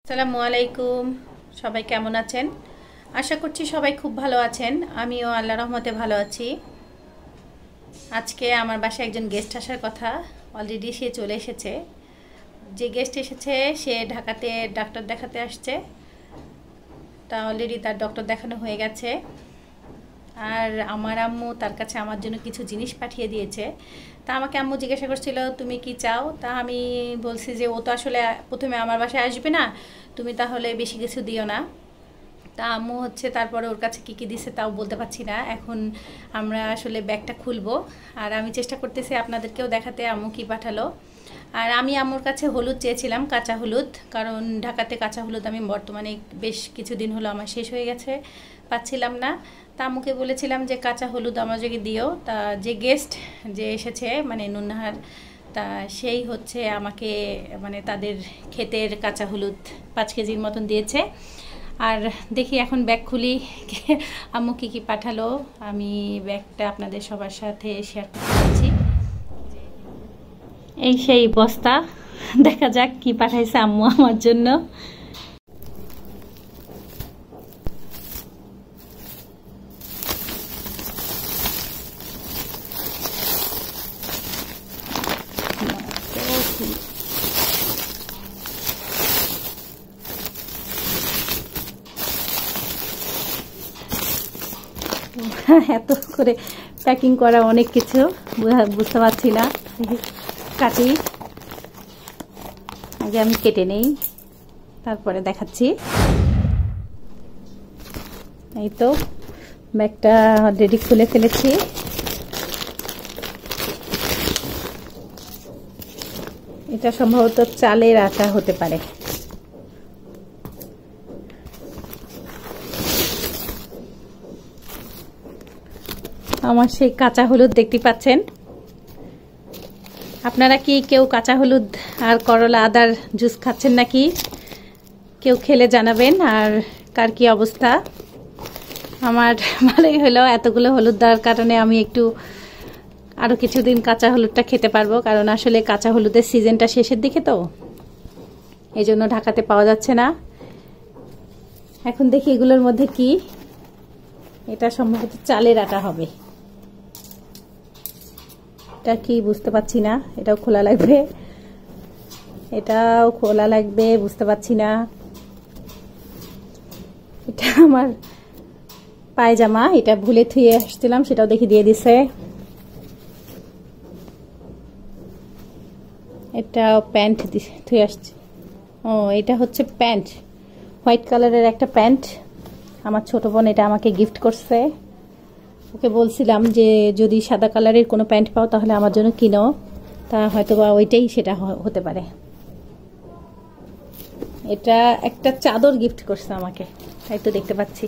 আসসালামু আলাইকুম। সবাই কেমন আছেন? আশা করছি সবাই খুব ভালো আছেন। আমিও আল্লাহর রহমতে ভালো আছি। আজকে আমার বাসায় একজন গেস্ট আসার কথা, অলরেডি সে চলে এসেছে। যে গেস্ট এসেছে সে ঢাকাতে ডাক্তার দেখাতে আসছে, তা অলরেডি তার ডক্টর দেখানো হয়ে গেছে। আর আমার আম্মু তার কাছে আমার জন্য কিছু জিনিস পাঠিয়ে দিয়েছে। তা আমাকে আম্মু জিজ্ঞাসা করছিল তুমি কি চাও। তা আমি বলছি যে ও তো আসলে প্রথমে আমার বাসায় আসবে না, তুমি তাহলে বেশি কিছু দিও না। তা আম্মু তারপরে ওর কাছে কী কী দিছে তাও বলতে পারছি না। এখন আমরা আসলে ব্যাগটা খুলবো, আর আমি চেষ্টা করতেছি আপনাদেরকেও দেখাতে আম্মু কী পাঠালো। আর আমি আম্মুর কাছে হলুদ চেয়েছিলাম, কাঁচা হলুদ, কারণ ঢাকাতে কাঁচা হলুদ আমি বর্তমানে বেশ কিছুদিন হলো আমার শেষ হয়ে গেছে, পাচ্ছিলাম না। তা আম্মুকে বলেছিলাম যে কাঁচা হলুদ আমার যদি দিও। তা যে গেস্ট যে এসেছে মানে নুনহার, তা সেই আমাকে মানে তাদের ক্ষেতের কাঁচা হলুদ 5 কেজির মতন দিয়েছে। আর দেখি এখন ব্যাগ খুলি আম্মু কী কী পাঠালো। আমি ব্যাগটা আপনাদের সবার সাথে শেয়ার করতে চাচ্ছি। এই সেই বস্তা, দেখা যাক কি পাঠাইছে আম্মু আমার জন্য। এত করে প্যাকিং করা অনেক কিছু, বুঝতে পারছি না। কাটি আগে, আমি কেটে নেই তারপরে দেখাচ্ছি। এই তো ব্যাগটা অলরেডি খুলে ফেলেছি। এটা সম্ভবত চালের আটা হতে পারে। আমার সেই কাঁচা হলুদ দেখতে পাচ্ছেন। আপনারা কি কেউ কাঁচা হলুদ আর করলা আদার জুস খাচ্ছেন নাকি? কেউ খেলে জানাবেন। আর কার কি অবস্থা। আমার ভালোই হলো, এতগুলো হলুদ দেওয়ার কারণে আমি একটু আরও কিছুদিন কাঁচা হলুদটা খেতে পারবো, কারণ আসলে কাঁচা হলুদের সিজনটা শেষের দিকে, তো এই জন্য ঢাকাতে পাওয়া যাচ্ছে না। এখন দেখি এগুলোর মধ্যে কি। এটা সম্ভবত চালের আটা হবে। এটা কি বুঝতে পারছি না, এটাও খোলা লাগবে, এটাও খোলা লাগবে, বুঝতে পারছি না। এটা আমার পায়জামা, এটা ভুলে থুয়ে আসছিলাম, সেটাও দেখি দিয়ে দিছে। এটা প্যান্ট থুয়ে আসছে। ও, এটা হচ্ছে প্যান্ট, হোয়াইট কালারের একটা প্যান্ট। আমার ছোট বোন এটা আমাকে গিফট করছে। ওকে বলছিলাম যে যদি সাদা কালারের কোনো প্যান্ট পাও তাহলে আমার জন্য কিনো, তা হয়তো বা ওইটাই সেটা হতে পারে। এটা একটা চাদর গিফট করছে আমাকে, তাই তো দেখতে পাচ্ছি।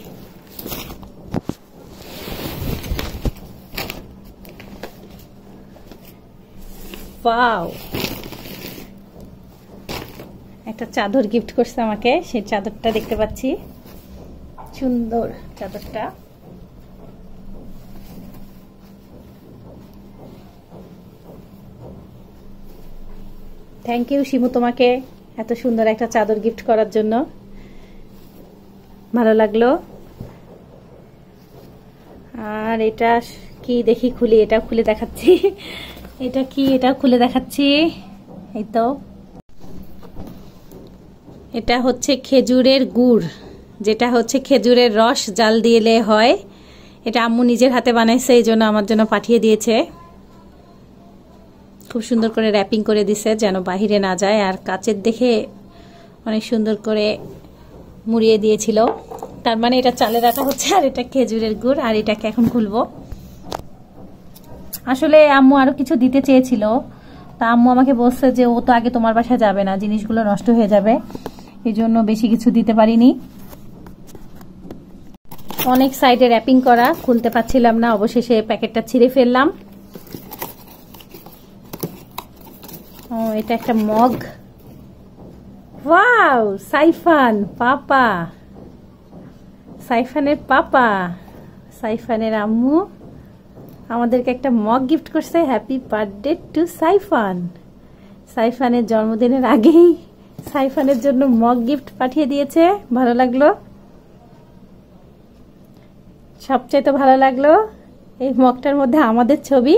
ওয়াও, একটা চাদর গিফট করছে আমাকে, সেই চাদরটা দেখতে পাচ্ছি, সুন্দর চাদরটা। থ্যাংক ইউ শিমু, তোমাকে এত সুন্দর একটা চাদর গিফট করার জন্য, ভালো লাগলো। আর এটা কি দেখি খুলি, এটা খুলে দেখাচ্ছি। এটা কি, এটা খুলে দেখাচ্ছি। এই তো, এটা হচ্ছে খেজুরের গুড়, যেটা খেজুরের রস জাল দিলে হয়। এটা আম্মু নিজের হাতে বানাইছে, এই জন্য আমার জন্য পাঠিয়ে দিয়েছে। খুব সুন্দর করে র্যাপিং করে দিছে যেন বাহিরে না যায়, আর কাচের দেখে অনেক সুন্দর করে মুড়িয়ে দিয়েছিল। তার মানে এটা চালের আটা হচ্ছে, আর এটা খেজুরের গুড়। আর এটাকে এখন খুলবো। আসলে আম্মু আরো কিছু দিতে চেয়েছিল, তা আম্মু আমাকে বলছে যে ও তো আগে তোমার বাসায় যাবে না, জিনিসগুলো নষ্ট হয়ে যাবে, এই জন্য বেশি কিছু দিতে পারিনি। অনেক সাইডে র্যাপিং করা, খুলতে পারছিলাম না, অবশেষে প্যাকেটটা ছিঁড়ে ফেললাম। ও, এটা একটা মগ। ওয়াও, সাইফান পাপা, সাইফানের পাপা, সাইফানের আম্মু আমাদেরকে একটা মগ গিফট করছে। Happy birthday to Saifan. সাইফানের জন্মদিনের আগেই সাইফানের জন্য মগ গিফট পাঠিয়ে দিয়েছে, ভালো লাগলো। সবচেয়ে ভালো লাগলো এই মগটার মধ্যে আমাদের ছবি,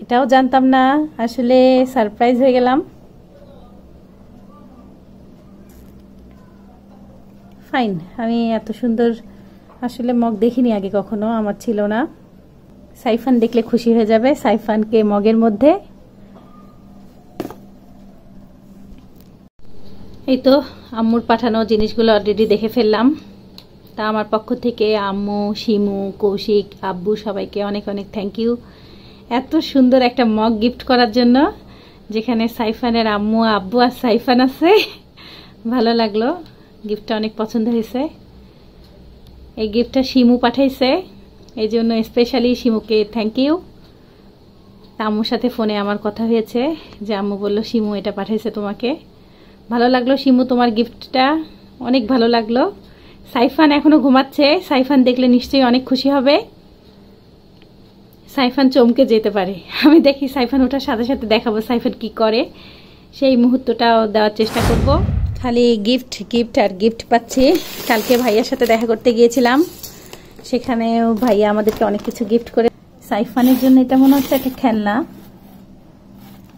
এটাও জানতাম না, আসলে সারপ্রাইজ হয়ে গেলাম। ফাইন, আমি এত সুন্দর আসলে মগ দেখিনি আগে কখনো, আমার ছিল না। সাইফান দেখলে খুশি হয়ে যাবে, সাইফানকে মগের মধ্যে। এই তো আম্মুর পাঠানো জিনিসগুলো অলরেডি দেখে ফেললাম। তা আমার পক্ষ থেকে আম্মু, শিমু, কৌশিক, আব্বু সবাইকে অনেক অনেক থ্যাংক ইউ এত সুন্দর একটা মগ গিফট করার জন্য, যেখানে সাইফানের আম্মু, আব্বু আর সাইফান আছে। ভালো লাগলো, গিফটটা অনেক পছন্দ হয়েছে। এই গিফটটা শিমু পাঠাইছে, এই জন্য স্পেশালি শিমুকে থ্যাংক ইউ। আম্মুর সাথে ফোনে আমার কথা হয়েছে, যে আম্মু বললো শিমু এটা পাঠাইছে তোমাকে। ভালো লাগলো শিমু, তোমার গিফটটা অনেক ভালো লাগলো। সাইফান এখনো ঘুমাচ্ছে, সাইফান দেখলে নিশ্চয়ই অনেক খুশি হবে। সাইফান চমকে যেতে পারে, আমি দেখি সাইফান ওঠার সাথে সাথে দেখাবো সাইফান কি করে, সেই মুহূর্তটাও দেওয়ার চেষ্টা করব। খালি গিফট গিফট আর গিফট পাচ্ছি। কালকে ভাইয়ার সাথে দেখা করতে গিয়েছিলাম, সেখানেও ভাইয়া আমাদেরকে অনেক কিছু গিফট করে। সাইফানের জন্য এটা মনে হচ্ছে একটা খেলনা,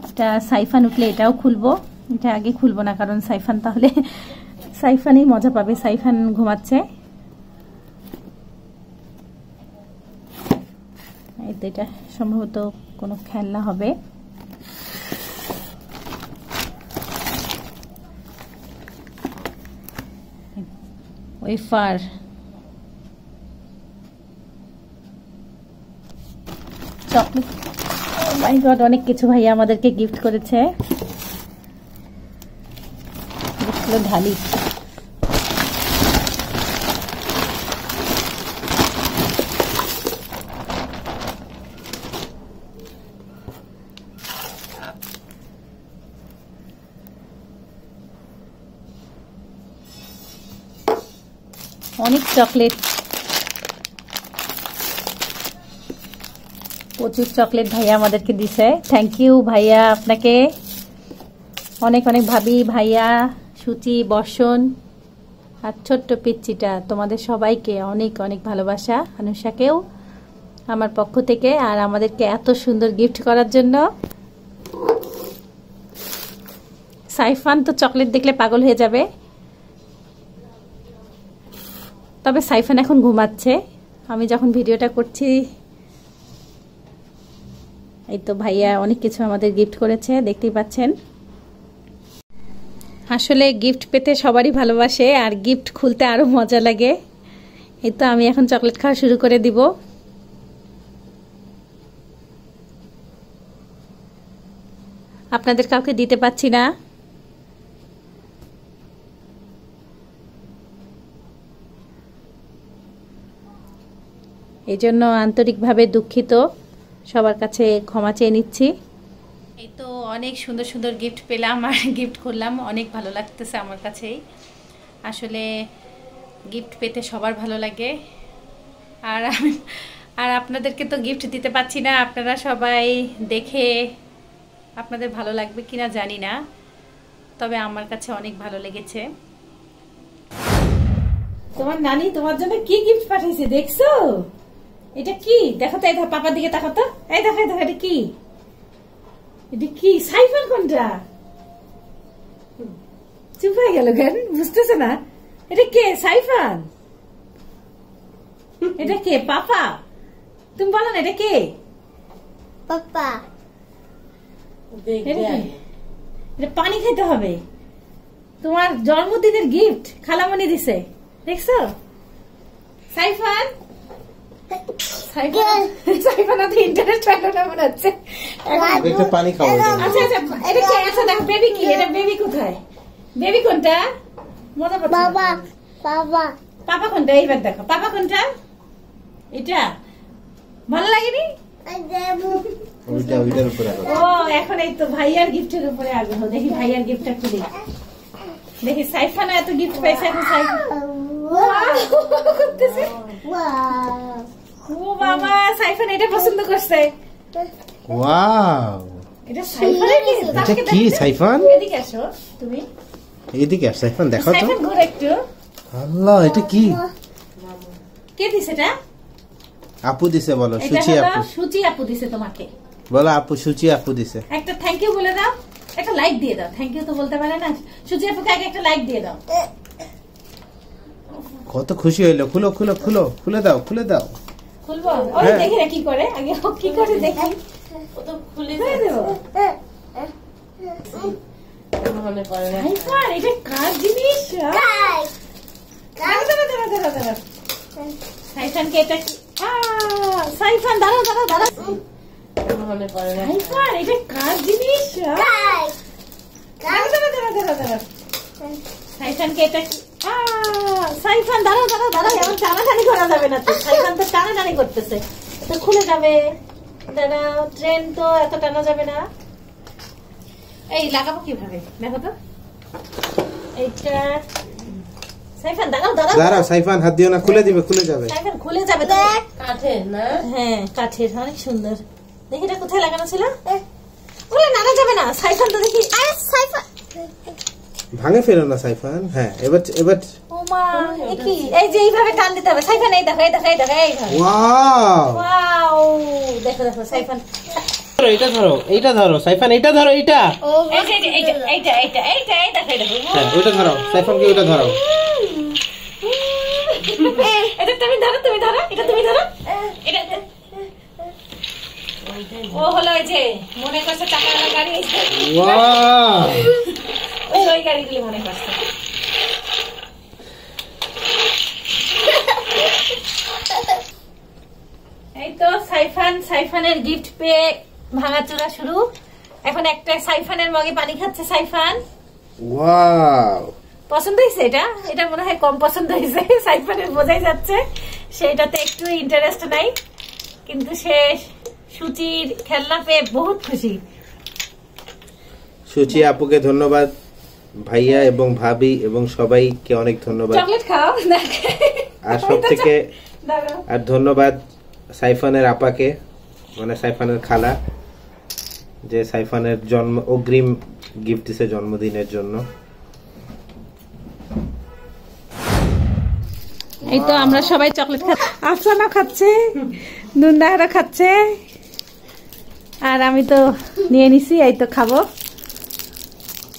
এটা সাইফান উঠলে এটাও খুলবো, এটা আগে খুলবো না, কারণ সাইফান তাহলে সাইফানই মজা পাবে, সাইফান ঘুমাচ্ছে। এটা সম্ভবত কোনো খেলনা হবে। ওয়েফার, চকলেট, মাই গড, অনেক কিছু ভাইয়া আমাদেরকে গিফট করেছে। ঢালি, অনেক চকলেট, প্রচুর চকলেট ভাইয়া আমাদেরকে দিছে। থ্যাংক ইউ ভাইয়া, আপনাকে অনেক অনেক। ভাবি, ভাইয়া, সুচি, বর্ষণ আর ছোট্ট পিচ্চিটা, তোমাদের সবাইকে অনেক অনেক ভালোবাসা। অনুষাকেও আমার পক্ষ থেকে, আর আমাদেরকে এত সুন্দর গিফট করার জন্য। সাইফান তো চকলেট দেখলে পাগল হয়ে যাবে, তবে সাইফান এখন ঘুমাচ্ছে। আমি যখন ভিডিওটা করছি, এই তো ভাইয়া অনেক কিছু আমাদের গিফট করেছে, দেখতেই পাচ্ছেন। আসলে গিফট পেতে সবারই ভালোবাসে, আর গিফট খুলতে আরো মজা লাগে। এই তো আমি এখন চকলেট খাওয়া শুরু করে দিব। আপনাদের কাউকে দিতে পাচ্ছি না, এই জন্য আন্তরিকভাবে দুঃখিত, সবার কাছে ক্ষমা চেয়ে নিচ্ছি। এই তো অনেক সুন্দর সুন্দর গিফট পেলাম আর গিফট করলাম, অনেক ভালো লাগতেছে আমার কাছেই। আসলে গিফট পেতে সবার ভালো লাগে, আর আপনাদেরকে তো গিফট দিতে পারছি না। আপনারা সবাই দেখে আপনাদের ভালো লাগবে কিনা জানি না, তবে আমার কাছে অনেক ভালো লেগেছে। তোমার নানি তোমার জন্য কি গিফট পাঠিয়েছে দেখছো? এটা কি দেখো তো, এই দেখো, পাপার দিকে তাকাও তো, এই দেখো এই দেখো, এটা কি? এটা কি? সাইফান কোনটা? চুপ হয়ে গেল কেন? বুঝতেছে না এটা কে? সাইফান? এটা কে? পাপা? তুমি বলো না এটা কে? পাপা। এটা পানি খেতে হবে। তোমার জন্মদিনের গিফট খালামণি দিছে, দেখছো? সাইফান, সাইফান তো ইন্টারনেট পেলো না মনে হচ্ছে। পানি খাওয়া। আচ্ছা আচ্ছা, এটা কে? আচ্ছা দেখো, বেবি কি? এটা বেবি কোথায়? বেবি কোনটা? মজা পাচ্ছি। বাবা, বাবা। পাপা কোনটা? এইবার দেখো, পাপা কোনটা? এটা ভালো লাগেনি? ওইটার উপরে ও, এখন এই তো ভাইয়ার গিফটের উপরে আগ্রহ। দেখি ভাইয়ার গিফটটা খুলি, দেখি সাইফান এত গিফট পাইছে। এখন সাইফান করতেছে। ও বাবা, সাইফান এটা পছন্দ করছে। ওয়াও, এটা সাইফানের কি? এটা কি সাইফান? এদিকে আসো তুমি। এদিকে আস সাইফান, দেখাও তো। সাইফান ঘুরে একটু। আল্লাহ, এটা কি? কে দিছে এটা? আপু দিছে, বলো। এটা সুচি হলো আপু। সুচি আপু দিছে তোমাকে। বলো আপু, সুচি আপু দিছে। একটা থ্যাংক ইউ বলে দাও, একটা লাইক দিয়ে দাও। থ্যাংক ইউ তো বলতে পারে না, সুচি আপুকে আগে একটা লাইক দিয়ে দাও। কত খুশি হইলো। খুলো খুলো খুলো, খুলে দাও, খুলে দাও। খুলবো? ওই হ্যাঁ। দেখি না কি করে, আগে ও কি করে দেখি। ও তো খুলে দেবো। সাইফান, এটা কার জিনিস? দাঁড়াও, দাঁড়াও, দাঁড়াও, দাঁড়াও, দাঁড়াও। সাইফানকে এটা কি? সাইফান দাঁড়াও, দাঁড়াও, দাঁড়াও। সাইফান, এটা কার জিনিস? দাঁড়াও, দাঁড়াও, দাঁড়াও, দাঁড়াও, দাঁড়াও। সাইফানকে এটা কি? সাইফান দাঁড়াও, দাঁড়াও, দাঁড়াও। এমন টানাটানি করা যাবে না তো। সাইফান তো টানাটানি করতেছে, তো খুলে যাবে। দাঁড়াও, ট্রেন তো এত টানা যাবে না। এই লাগাবো কিভাবে দেখো তো। এইটা সাইফান দাঁড়াও, দাঁড়াও, দাঁড়াও সাইফান, হাত দিও না, খুলে দিবে, খুলে যাবে। সাইফান খুলে যাবে তো। কাঠের না? হ্যাঁ কাঠের, অনেক সুন্দর। দেখি এটা কোথায় লাগানো ছিল। বলে নাড়া যাবে না। সাইফান তো দেখি। সাইফান ভাঙে ফেলো না সাইফান। হ্যাঁ, এবার এবার। ওমা, এ কি? এই যে এইভাবে টান দিতে হবে। সাইফান এই দেখো, এই দেখো, এই দেখো, এইভাবে। ওয়াও, ওয়াও, দেখো দেখো সাইফান। এটা ধরো, এইটা ধরো সাইফান, এইটা ধরো, এইটা। এই যে এইটা এইটা এইটা এইটা এই দেখো, এই দেখো। হ্যাঁ, ওইটা ধরো সাইফানকে, ওইটা ধরো। এটা তুমি ধরো, তুমি ধরো, এটা তুমি ধরো। এটা ও হলো এই যে মনে করছে টাকাওয়ালা গাড়ি। ওয়াও, ওই গাড়িগুলি মনে করছে। এই তো সাইফানের গিফট পেয়ে ভাঙাচোরা শুরু। এখন একটা সাইফানের মগে পানি খাচ্ছে সাইফান। ওয়াও, পছন্দ হয়েছে এটা? এটা মনে হয় কম পছন্দ হয়েছে। সাইফানের বোঝাই যাচ্ছে সেটাতে একটু ইন্টারেস্ট নাই, কিন্তু সে সুচির খেলনা পেয়ে বহুত খুশি। সুচি আপুকে ধন্যবাদ, ভাইয়া এবং ভাবি এবং সবাইকে অনেক ধন্যবাদ। চকলেট খাও না? আর সব থেকে দাঁড়াও। আর ধন্যবাদ সাইফানের আপাকে, মানে সাইফানের খালা, যে সাইফানের জন্ম অগ্রিম গিফট দিছে জন্মদিনের জন্য। এই তো আমরা সবাই চকলেট খাচ্ছি। আফসানা খাচ্ছে, নুনদাহারা খাচ্ছে, আর আমি তো নিয়ে নিছি। এই তো খাবো।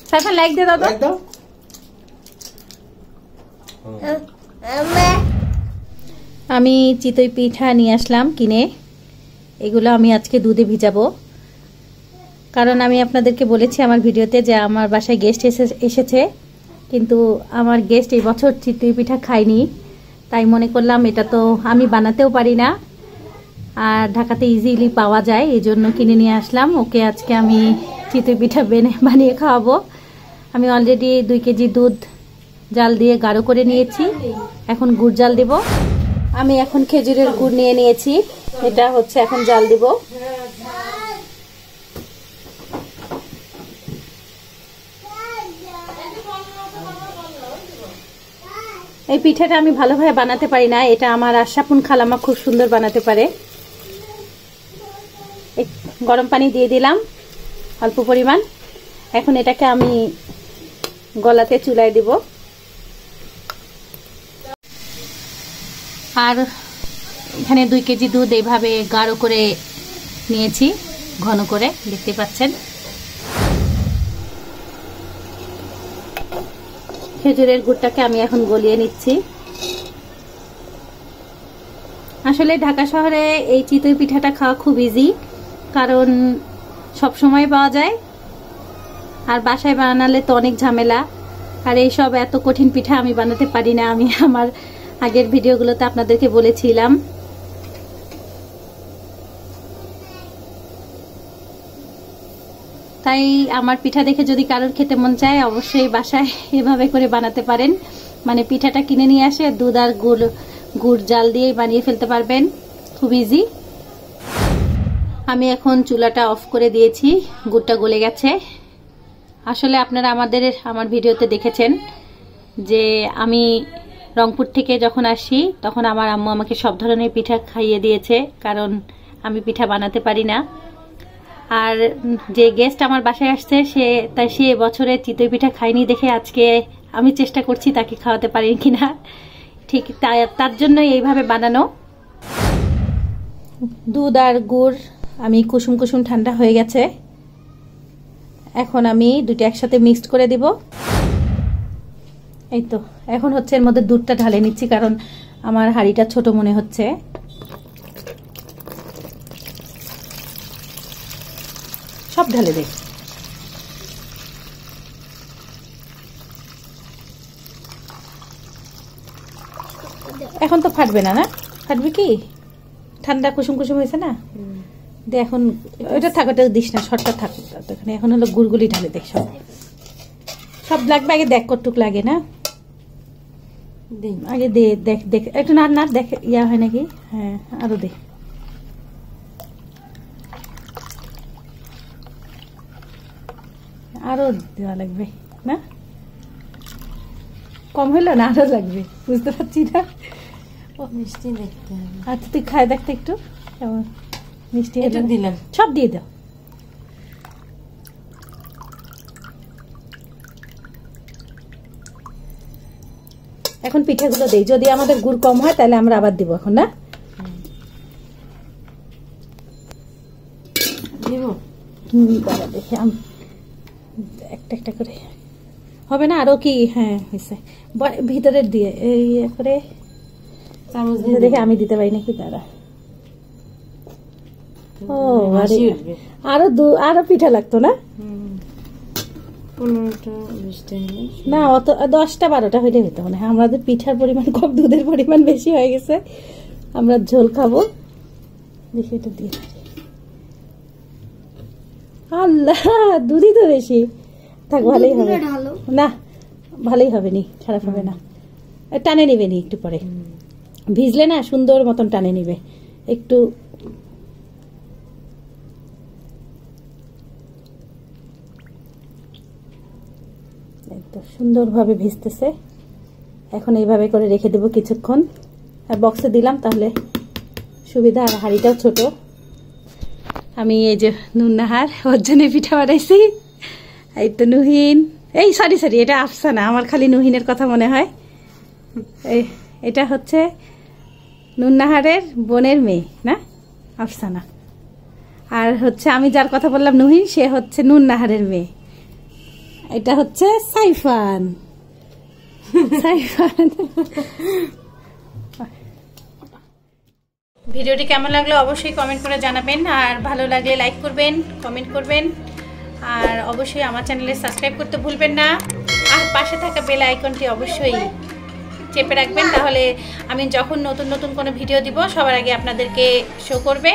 সাইফান লাইক দিয়ে দাও তো। আমি চিতই পিঠা নিয়ে আসলাম কিনে। এগুলো আমি আজকে দুধে ভিজাবো, কারণ আমি আপনাদেরকে বলেছি আমার ভিডিওতে যে আমার বাসায় গেস্ট এসেছে, কিন্তু আমার গেস্ট এই বছর চিতই পিঠা খায়নি। তাই মনে করলাম এটা তো আমি বানাতেও পারি না, আর ঢাকাতে ইজিলি পাওয়া যায়, এই জন্য কিনে নিয়ে আসলাম। ওকে আজকে আমি চিতই পিঠা বানিয়ে খাওয়াবো। আমি অলরেডি 2 কেজি দুধ জাল দিয়ে গাঢ় করে নিয়েছি, এখন গুড় জাল দিব। আমি এখন খেজুরের গুড় নিয়ে নিয়েছি, এটা হচ্ছে এখন জাল দিব। এই পিঠাটা আমি ভালোভাবে বানাতে পারি না, এটা আমার আশাপুন খালামা খুব সুন্দর বানাতে পারে। গরম পানি দিয়ে দিলাম অল্প পরিমাণ। এখন এটাকে আমি গলাতে চুলায় দিব। আর এখানে 2 কেজি দুধ এইভাবে গাঢ় করে নিয়েছি, ঘন করে, দেখতে পাচ্ছেন। খেজুরের গুড়টাকে আমি এখন গলিয়ে নিচ্ছি। আসলে ঢাকা শহরে এই চিতই পিঠাটা খাওয়া খুব ইজি, কারণ সব সময় পাওয়া যায়, আর বাসায় বানালে তো অনেক ঝামেলা। আর এই সব এত কঠিন পিঠা আমি বানাতে পারি না, আমি আমার আগের ভিডিওগুলোতে আপনাদেরকে বলেছিলাম। তাই আমার পিঠা দেখে যদি কারোর খেতে মন চায় অবশ্যই বাসায় এভাবে করে বানাতে পারেন। মানে পিঠাটা কিনে নিয়ে আসে দুধ আর গুড় জাল দিয়ে বানিয়ে ফেলতে পারবেন, খুব ইজি। আমি এখন চুলাটা অফ করে দিয়েছি, গুড়টা গলে গেছে। আসলে আপনারা আমার ভিডিওতে দেখেছেন যে আমি রংপুর থেকে যখন আসি তখন আমার আম্মু আমাকে সব ধরনের পিঠা খাইয়ে দিয়েছে, কারণ আমি পিঠা বানাতে পারি না। আর যে গেস্ট আমার বাসায় আসছে সে বছরে চিতই পিঠা খায়নি দেখে আজকে আমি চেষ্টা করছি তাকে খাওয়াতে পারি কিনা। ঠিক তার জন্য এইভাবে বানানো। দুধ আর গুড় আমি কুসুম কুসুম ঠান্ডা হয়ে গেছে, এখন আমি দুটো একসাথে মিক্সড করে দিব। এই তো এখন হচ্ছে এর মধ্যে দুধটা ঢালে নিচ্ছি, কারণ আমার হাঁড়িটা ছোট মনে হচ্ছে। সব ঢালে দে। এখন তো ফাটবে না, না ফাটবে কি? ঠান্ডা কুসুম কুসুম হয়েছে না, দে এখন। ওইটা থাক, ওটা দিস না, শর্টটা থাক। এখন হলো গুড়গুলি ঢালে দেখ। সব লাগবে, আগে দেখ কতটুক লাগে না, আগে দে। দেখ দেখ একটু না না দেখ ইয়া হয় নাকি। হ্যাঁ আরো দে। আরো দেওয়া লাগবে না? কম হইলো না, আরো লাগবে, বুঝতে পারছি না। মিষ্টি দেখতে হবে। আচ্ছা তুই খাই দেখতে একটু কেমন মিষ্টি এটা দিলাম। সব দিয়ে দাও। এখন পিঠাগুলো দেই, যদি আমাদের গুড় কম হয় তাহলে আমরা আবার দিব এখন, না দিব? দাঁড়া দেখি একটা একটা করে হবে না? আরো কি? হ্যাঁ হয়েছে। ভিতরে দিয়ে এই করে চামচ দিয়ে দেখে আমি দিতে পারি নাকি, দাঁড়া। ও হাসি উঠবে। আরো পিঠা লাগতো না? 15টা 20টা না অত 10টা 12টা হইলে হইতো মনে হয়। আমাদের পিঠার পরিমাণ কম, দুধের পরিমাণ বেশি হয়ে গেছে, আমরা ঝোল খাবো। দেখি এটা দিয়ে আল্লাহ, দুধই তো বেশি। থাক, ভালোই হবে। না ভালোই হবে নি, খারাপ হবে না। টানে নিবে নি একটু পরে, ভিজলে না সুন্দর মতন টানে নিবে একটু। সুন্দরভাবে ভিজতেছে। এখন এইভাবে করে রেখে দেবো কিছুক্ষণ, আর বক্সে দিলাম তাহলে সুবিধা। আর হাঁড়িটাও ছোট। আমি এই যে নুননাহার ওর জন্য পিঠা বানাইছি। এই তো নুহিন, এই সরি এটা আফসানা, আমার খালি নুহিনের কথা মনে হয়। এটা হচ্ছে নুননাহারের বোনের মেয়ে না, আফসানা। আর হচ্ছে আমি যার কথা বললাম নুহিন, সে হচ্ছে নুননাহারের মেয়ে। এটা হচ্ছে সাইফান। ভিডিওটি কেমন লাগলো অবশ্যই কমেন্ট করে জানাবেন, আর ভালো লাগলে লাইক করবেন, কমেন্ট করবেন, আর অবশ্যই আমার চ্যানেলে সাবস্ক্রাইব করতে ভুলবেন না। আর পাশে থাকা বেল আইকনটি অবশ্যই চেপে রাখবেন, তাহলে আমি যখন নতুন নতুন কোনো ভিডিও দিব সবার আগে আপনাদেরকে শো করবে।